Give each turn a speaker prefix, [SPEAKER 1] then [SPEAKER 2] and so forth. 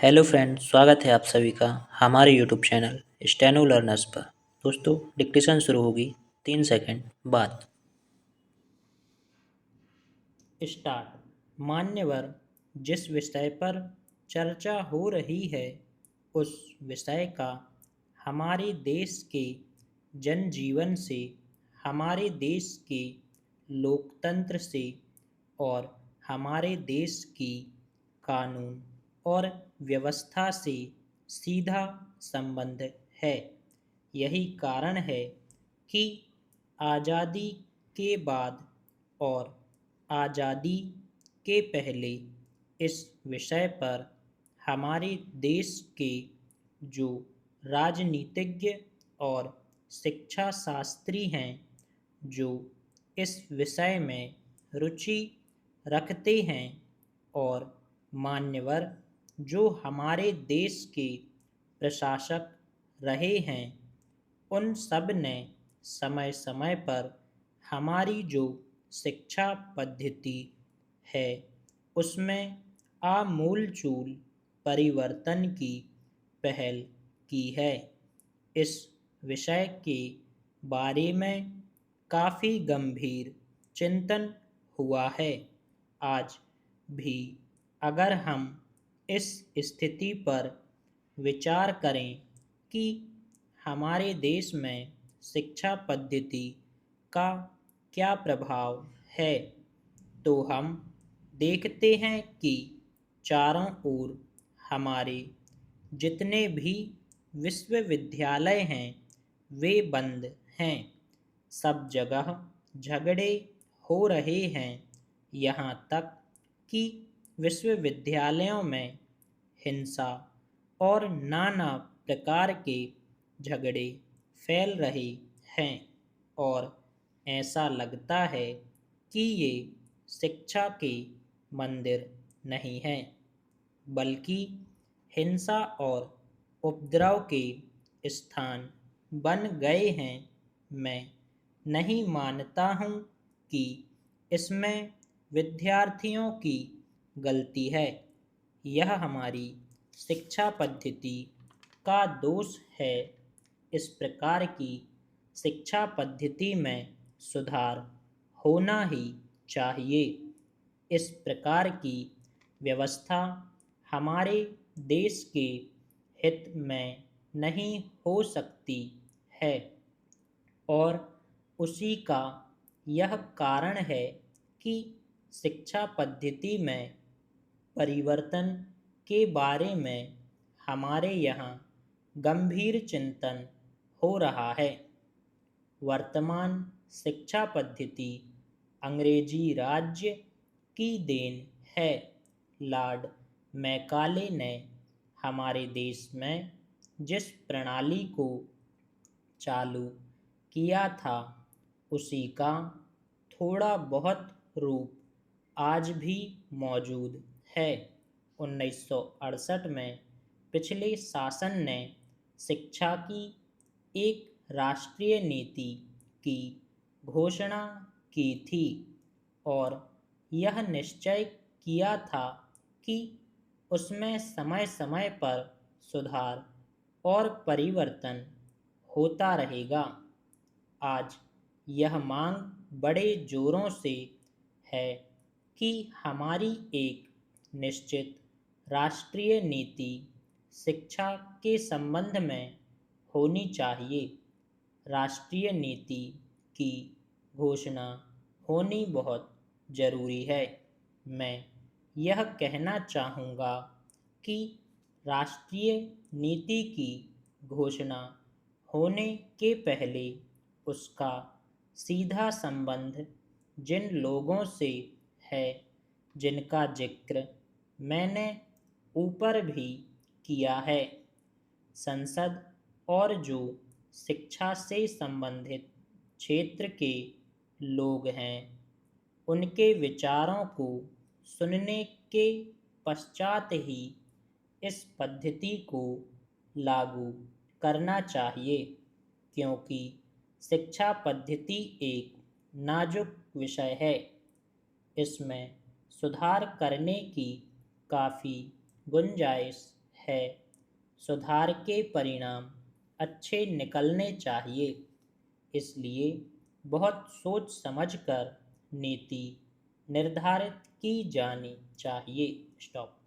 [SPEAKER 1] Hello friend, स्वागत है आप सभी का हमारे यूट्यूब चैनल स्टेनो लर्नर्स पर। दोस्तों, डिक्टेशन शुरू होगी 3 सेकंड बाद। स्टार्ट। मान्यवर, जिस विषय पर चर्चा हो रही है उस विषय का हमारे देश के जनजीवन से, हमारे देश के लोकतंत्र से और हमारे देश की कानून और व्यवस्था से सीधा संबंध है। यही कारण है कि आज़ादी के बाद और आज़ादी के पहले इस विषय पर हमारे देश के जो राजनीतिज्ञ और शिक्षा शास्त्री हैं, जो इस विषय में रुचि रखते हैं, और मान्यवर जो हमारे देश के प्रशासक रहे हैं, उन सब ने समय समय पर हमारी जो शिक्षा पद्धति है उसमें आमूलचूल परिवर्तन की पहल की है। इस विषय के बारे में काफ़ी गंभीर चिंतन हुआ है। आज भी अगर हम इस स्थिति पर विचार करें कि हमारे देश में शिक्षा पद्धति का क्या प्रभाव है, तो हम देखते हैं कि चारों ओर हमारे जितने भी विश्वविद्यालय हैं वे बंद हैं। सब जगह झगड़े हो रहे हैं। यहाँ तक कि विश्वविद्यालयों में हिंसा और नाना प्रकार के झगड़े फैल रहे हैं और ऐसा लगता है कि ये शिक्षा के मंदिर नहीं हैं, बल्कि हिंसा और उपद्रव के स्थान बन गए हैं। मैं नहीं मानता हूँ कि इसमें विद्यार्थियों की गलती है। यह हमारी शिक्षा पद्धति का दोष है। इस प्रकार की शिक्षा पद्धति में सुधार होना ही चाहिए। इस प्रकार की व्यवस्था हमारे देश के हित में नहीं हो सकती है और उसी का यह कारण है कि शिक्षा पद्धति में परिवर्तन के बारे में हमारे यहाँ गंभीर चिंतन हो रहा है। वर्तमान शिक्षा पद्धति अंग्रेजी राज्य की देन है। लॉर्ड मैकाले ने हमारे देश में जिस प्रणाली को चालू किया था उसी का थोड़ा बहुत रूप आज भी मौजूद है। 1968 में पिछले शासन ने शिक्षा की एक राष्ट्रीय नीति की घोषणा की थी और यह निश्चय किया था कि उसमें समय समय पर सुधार और परिवर्तन होता रहेगा। आज यह मांग बड़े जोरों से है कि हमारी एक निश्चित राष्ट्रीय नीति शिक्षा के संबंध में होनी चाहिए। राष्ट्रीय नीति की घोषणा होनी बहुत ज़रूरी है। मैं यह कहना चाहूँगा कि राष्ट्रीय नीति की घोषणा होने के पहले उसका सीधा संबंध जिन लोगों से है, जिनका जिक्र मैंने ऊपर भी किया है, संसद और जो शिक्षा से संबंधित क्षेत्र के लोग हैं, उनके विचारों को सुनने के पश्चात ही इस पद्धति को लागू करना चाहिए, क्योंकि शिक्षा पद्धति एक नाजुक विषय है। इसमें सुधार करने की काफ़ी गुंजाइश है, सुधार के परिणाम अच्छे निकलने चाहिए, इसलिए बहुत सोच समझकर नीति निर्धारित की जानी चाहिए। स्टॉप।